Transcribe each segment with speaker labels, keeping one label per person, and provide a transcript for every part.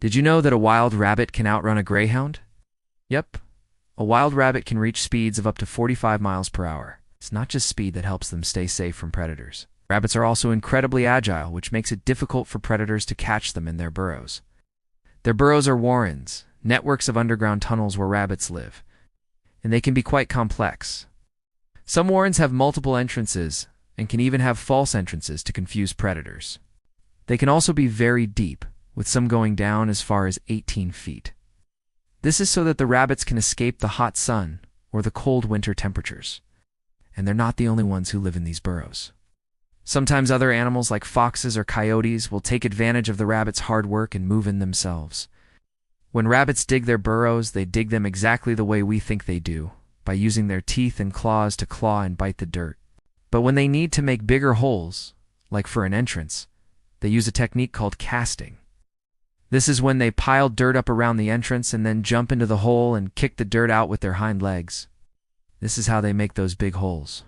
Speaker 1: Did you know that a wild rabbit can outrun a greyhound? Yep, a wild rabbit can reach speeds of up to 45 miles per hour. It's not just speed that helps them stay safe from predators. Rabbits are also incredibly agile, which makes it difficult for predators to catch them in their burrows. Their burrows are warrens, networks of underground tunnels where rabbits live, and they can be quite complex. Some warrens have multiple entrances and can even have false entrances to confuse predators. They can also be very deep, with some going down as far as 18 feet. This is so that the rabbits can escape the hot sun or the cold winter temperatures. And they're not the only ones who live in these burrows. Sometimes other animals like foxes or coyotes will take advantage of the rabbits' hard work and move in themselves. When rabbits dig their burrows, they dig them exactly the way we think they do, by using their teeth and claws to claw and bite the dirt. But when they need to make bigger holes, like for an entrance, they use a technique called casting. This is when they pile dirt up around the entrance and then jump into the hole and kick the dirt out with their hind legs. This is how they make those big holes.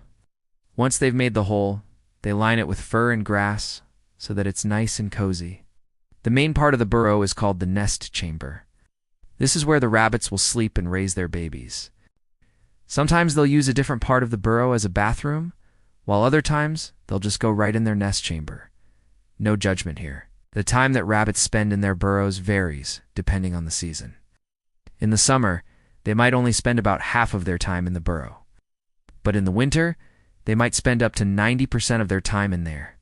Speaker 1: Once they've made the hole, they line it with fur and grass so that it's nice and cozy. The main part of the burrow is called the nest chamber. This is where the rabbits will sleep and raise their babies. Sometimes they'll use a different part of the burrow as a bathroom, while other times they'll just go right in their nest chamber. No judgment here. The time that rabbits spend in their burrows varies depending on the season. In the summer, they might only spend about half of their time in the burrow. But in the winter, they might spend up to 90% of their time in there.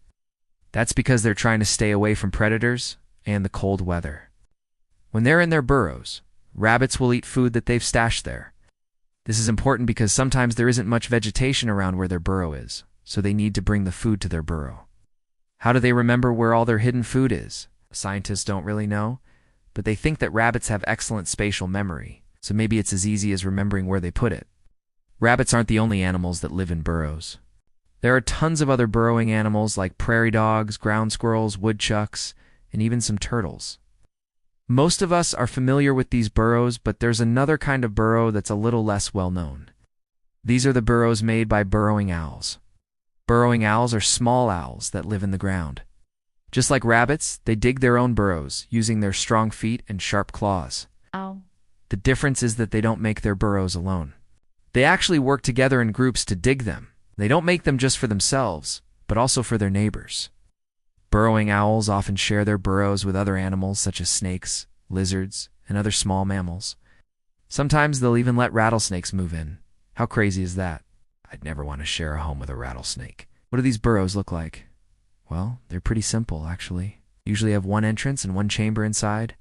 Speaker 1: That's because they're trying to stay away from predators and the cold weather. When they're in their burrows, rabbits will eat food that they've stashed there. This is important because sometimes there isn't much vegetation around where their burrow is, so they need to bring the food to their burrow. How do they remember where all their hidden food is? Scientists don't really know, but they think that rabbits have excellent spatial memory, so maybe it's as easy as remembering where they put it. Rabbits aren't the only animals that live in burrows. There are tons of other burrowing animals like prairie dogs, ground squirrels, woodchucks, and even some turtles. Most of us are familiar with these burrows, but there's another kind of burrow that's a little less well known. These are the burrows made by burrowing owls. Burrowing owls are small owls that live in the ground. Just like rabbits, they dig their own burrows using their strong feet and sharp claws.
Speaker 2: Ow.
Speaker 1: The difference is that they don't make their burrows alone. They actually work together in groups to dig them. They don't make them just for themselves, but also for their neighbors. Burrowing owls often share their burrows with other animals such as snakes, lizards, and other small mammals. Sometimes they'll even let rattlesnakes move in. How crazy is that? I'd never want to share a home with a rattlesnake. What do these burrows look like? Well, they're pretty simple, actually. Usually have one entrance and one chamber inside.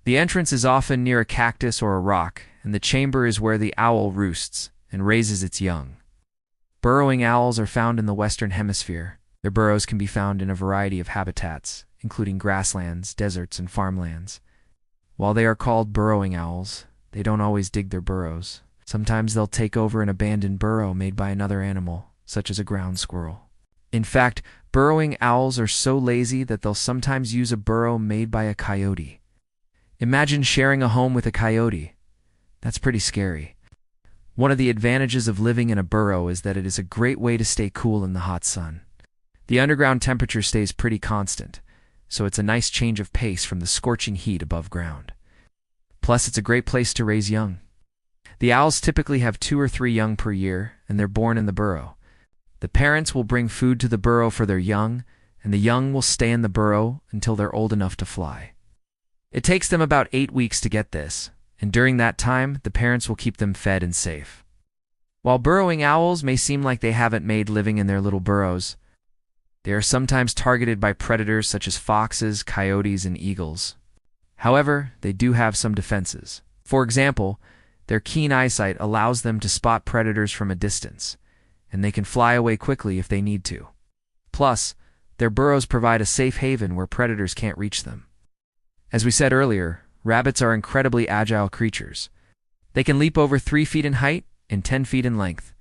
Speaker 1: The entrance is often near a cactus or a rock, and the chamber is where the owl roosts and raises its young. Burrowing owls are found in the Western Hemisphere. Their burrows can be found in a variety of habitats, including grasslands, deserts, and farmlands. While they are called burrowing owls, they don't always dig their burrows. Sometimes they'll take over an abandoned burrow made by another animal, such as a ground squirrel. In fact, burrowing owls are so lazy that they'll sometimes use a burrow made by a coyote. Imagine sharing a home with a coyote. That's pretty scary. One of the advantages of living in a burrow is that it is a great way to stay cool in the hot sun. The underground temperature stays pretty constant, so it's a nice change of pace from the scorching heat above ground. Plus, it's a great place to raise young. The owls typically have 2 or 3 young per year, and they're born in the burrow. The parents will bring food to the burrow for their young, and the young will stay in the burrow until they're old enough to fly. It takes them about 8 weeks to get this, and during that time, the parents will keep them fed and safe. While burrowing owls may seem like they haven't made living in their little burrows, they are sometimes targeted by predators such as foxes, coyotes, and eagles. However, they do have some defenses. For example, their keen eyesight allows them to spot predators from a distance, and they can fly away quickly if they need to. Plus, their burrows provide a safe haven where predators can't reach them. As we said earlier, rabbits are incredibly agile creatures. They can leap over 3 feet in height and 10 feet in length.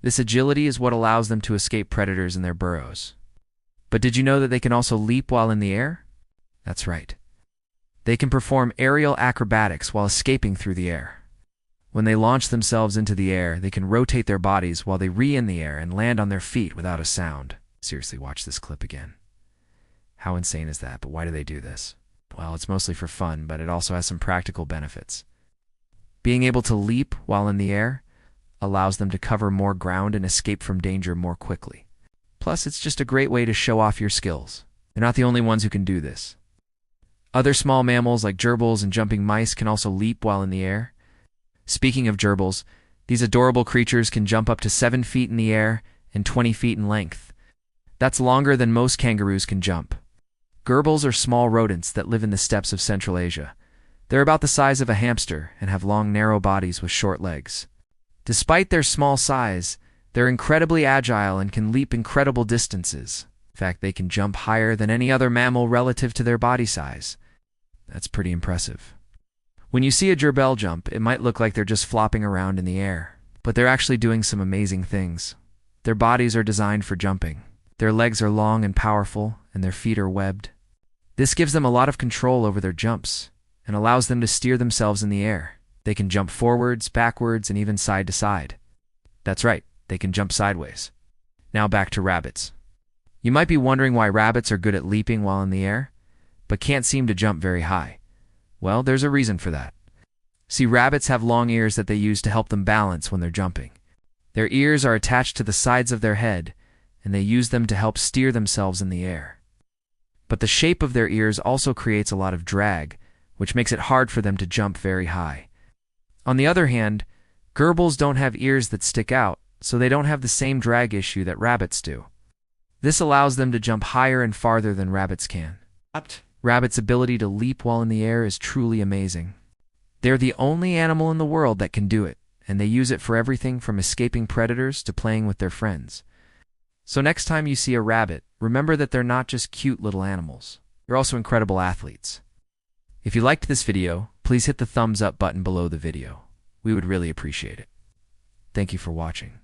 Speaker 1: This agility is what allows them to escape predators in their burrows. But did you know that they can also leap while in the air? That's right. They can perform aerial acrobatics while escaping through the air. When they launch themselves into the air, they can rotate their bodies while they in the air and land on their feet without a sound. Seriously, watch this clip again. How insane is that? But why do they do this? Well, it's mostly for fun, but it also has some practical benefits. Being able to leap while in the air allows them to cover more ground and escape from danger more quickly. Plus, it's just a great way to show off your skills. They're not the only ones who can do this. Other small mammals like gerbils and jumping mice can also leap while in the air. Speaking of gerbils, these adorable creatures can jump up to 7 feet in the air and 20 feet in length. That's longer than most kangaroos can jump. Gerbils are small rodents that live in the steppes of Central Asia. They're about the size of a hamster and have long, narrow bodies with short legs. Despite their small size, they're incredibly agile and can leap incredible distances. In fact, they can jump higher than any other mammal relative to their body size. That's pretty impressive. When you see a gerbil jump, it might look like they're just flopping around in the air, but they're actually doing some amazing things. Their bodies are designed for jumping. Their legs are long and powerful, and their feet are webbed. This gives them a lot of control over their jumps and allows them to steer themselves in the air. They can jump forwards, backwards, and even side to side. That's right, they can jump sideways. Now back to rabbits. You might be wondering why rabbits are good at leaping while in the air, but can't seem to jump very high. Well, there's a reason for that. See, rabbits have long ears that they use to help them balance when they're jumping. Their ears are attached to the sides of their head, and they use them to help steer themselves in the air. But the shape of their ears also creates a lot of drag, which makes it hard for them to jump very high. On the other hand, gerbils don't have ears that stick out, so they don't have the same drag issue that rabbits do. This allows them to jump higher and farther than rabbits can. Rabbits' ability to leap while in the air is truly amazing. They're the only animal in the world that can do it, and they use it for everything from escaping predators to playing with their friends. So next time you see a rabbit, remember that they're not just cute little animals. They're also incredible athletes. If you liked this video, please hit the thumbs up button below the video. We would really appreciate it. Thank you for watching.